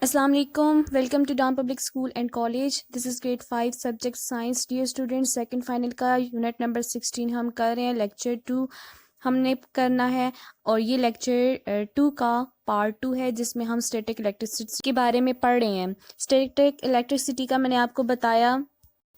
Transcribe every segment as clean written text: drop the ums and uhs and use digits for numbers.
Assalamu alaikum. Welcome to Down Public School and College. This is grade 5 subject science. Dear students, second final का unit number 16 हम कर रहे हैं. Lecture 2 हमने करना है और ये लेक्चर 2 का पार्ट 2 है जिसमें हम स्टैटिक इलेक्ट्रिसिटी के बारे में पढ़ रहे हैं. स्टैटिक इलेक्ट्रिसिटी का मैंने आपको बताया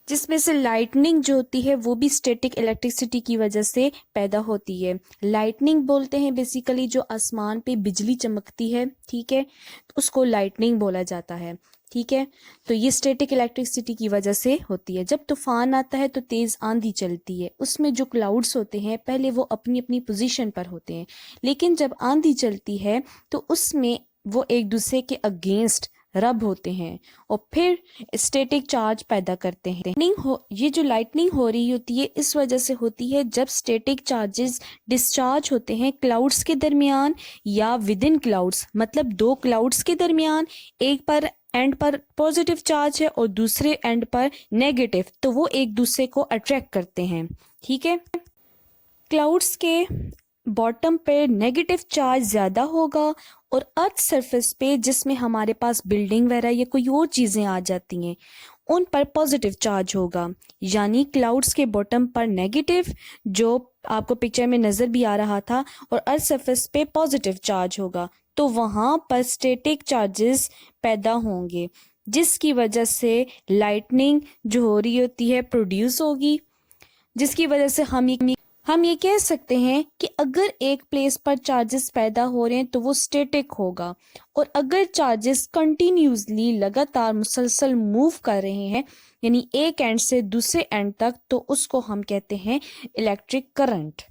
जिसमें से लाइटनिंग जो होती है वो भी स्टैटिक इलेक्ट्रिसिटी की वजह से पैदा होती है. लाइटनिंग बोलते हैं बेसिकली जो आसमान पे बिजली चमकती है, ठीक है, तो उसको लाइटनिंग बोला जाता है. ठीक है, तो ये स्टैटिक इलेक्ट्रिसिटी की वजह से होती है. जब तूफान आता है तो तेज़ आंधी चलती है, उसमें जो क्लाउड्स होते हैं पहले वो अपनी अपनी पोजीशन पर होते हैं, लेकिन जब आंधी चलती है तो उसमें वो एक दूसरे के अगेंस्ट रब होते हैं और फिर स्टैटिक चार्ज पैदा करते हैं. ये जो लाइटनिंग हो रही होती है इस वजह से होती है जब स्टैटिक चार्जेस डिस्चार्ज होते हैं क्लाउड्स के दरमियान या विद इन क्लाउड्स, मतलब दो क्लाउड्स के दरमियान. एक पर एंड पर पॉजिटिव चार्ज है और दूसरे एंड पर नेगेटिव, तो वो एक दूसरे को अट्रैक्ट करते हैं. ठीक है, क्लाउड्स के बॉटम पे नेगेटिव चार्ज ज़्यादा होगा और अर्थ सरफेस पे जिसमें हमारे पास बिल्डिंग वगैरह या कोई और चीज़ें आ जाती हैं उन पर पॉजिटिव चार्ज होगा. यानी क्लाउड्स के बॉटम पर नेगेटिव जो आपको पिक्चर में नज़र भी आ रहा था और अर्थ सरफेस पे पॉजिटिव चार्ज होगा, तो वहाँ पर स्टैटिक चार्जेस पैदा होंगे जिसकी वजह से लाइटनिंग जो हो रही होती है प्रोड्यूस होगी, जिसकी वजह से हम ये कह सकते हैं कि अगर एक प्लेस पर चार्जेस पैदा हो रहे हैं तो वो स्टैटिक होगा, और अगर चार्जेस कंटिन्यूसली लगातार मुसलसल मूव कर रहे हैं यानी एक एंड से दूसरे एंड तक, तो उसको हम कहते हैं इलेक्ट्रिक करंट.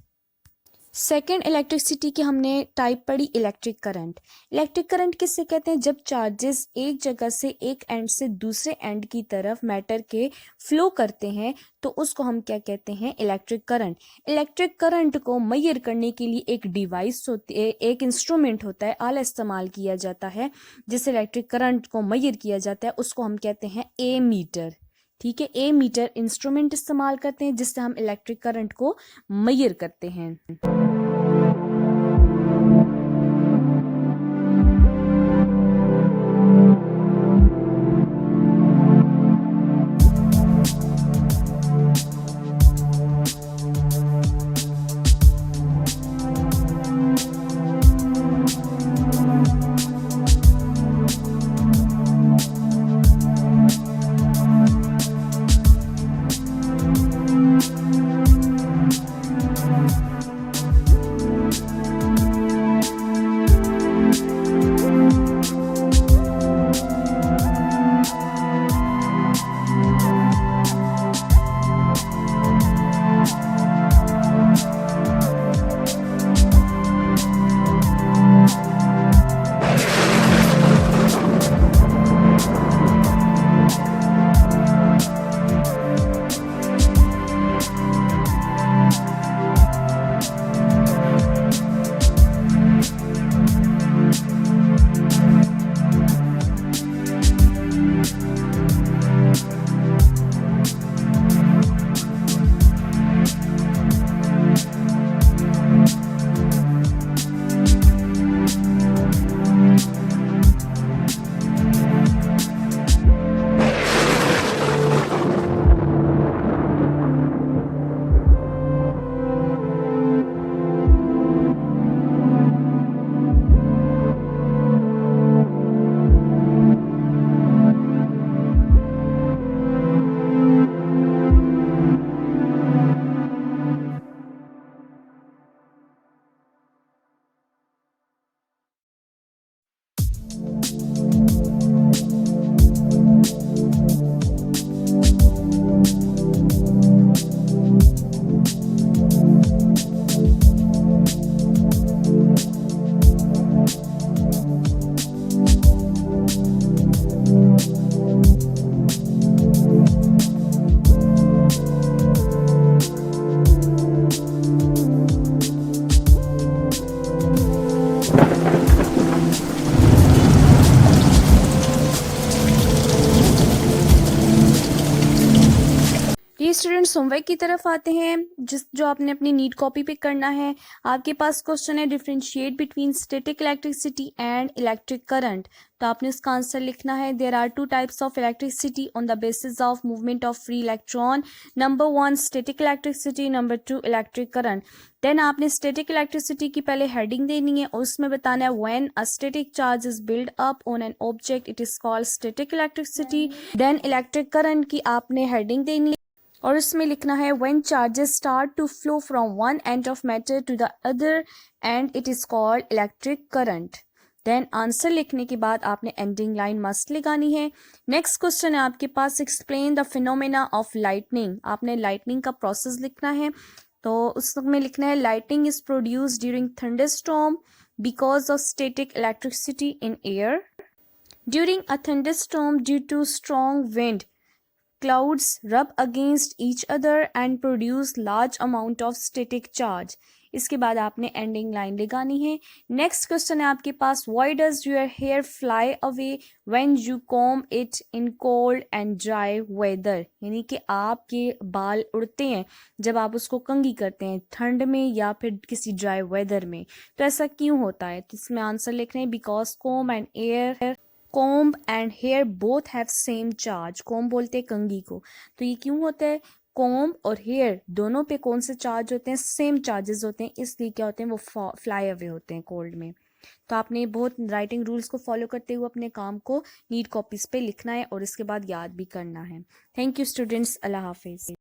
सेकेंड इलेक्ट्रिसिटी की हमने टाइप पढ़ी इलेक्ट्रिक करंट. इलेक्ट्रिक करंट किससे कहते हैं? जब चार्जेस एक जगह से एक एंड से दूसरे एंड की तरफ मैटर के फ्लो करते हैं तो उसको हम क्या कहते हैं? Electric current. इलेक्ट्रिक करंट को मेजर करने के लिए एक डिवाइस होती है, एक इंस्ट्रूमेंट होता है, आला इस्तेमाल किया जाता है जिससे इलेक्ट्रिक करंट को मेजर किया जाता है, उसको हम कहते हैं ए मीटर. ठीक है, ए मीटर इंस्ट्रूमेंट इस्तेमाल करते हैं जिससे हम इलेक्ट्रिक करंट को मेजर करते हैं. चलिए स्टूडेंट्स होमवर्क की तरफ आते हैं, जो आपने अपनी नीट कॉपी पे करना है। आपके पास क्वेश्चन है differentiate between static electricity and electric current. तो आपने उसका आंसर लिखना है। There are two types of electricity on the basis of movement of free electron. Number 1 static electricity, number 2 electric current. Then आपने स्टैटिक इलेक्ट्रिसिटी की पहले heading देनी है और उसमें बताना है when a static charge is build up on an object it is called static electricity. Then electric current की आपने हेडिंग देनी है और इसमें लिखना है when charges start to flow from one end of matter to the other end it is called electric current. Then answer लिखने के बाद आपने एंडिंग लाइन मस्ट लगानी है। नेक्स्ट क्वेश्चन है आपके पास, explain the phenomena of lightning. आपने लाइटनिंग का प्रोसेस लिखना है। तो उसमें लिखना है lightning is produced during thunderstorm because of static electricity in air. During a thunderstorm due to strong wind clouds rub against each other and produce large amount of static charge। इसके बाद आपने ending line लगानी है। Next question है आपके पास, why does your hair fly away when you comb it in cold and dry weather. यानी कि आपके बाल उड़ते हैं जब आप उसको कंघी करते हैं ठंड में या फिर किसी ड्राई वेदर में। तो ऐसा क्यों होता है? तो इसमें आंसर लिखना है because comb and hair both have same charge। comb बोलते हैं कंघी को। तो ये क्यों होता है? comb और हेयर दोनों पे कौन से चार्ज होते हैं? सेम चार्जेस होते हैं, इसलिए क्या होते हैं वो फ्लाई अवे होते हैं कोल्ड में। तो आपने बहुत राइटिंग रूल्स को फॉलो करते हुए अपने काम को नीट कॉपीज पे लिखना है और इसके बाद याद भी करना है। Thank you students, Allah Hafiz.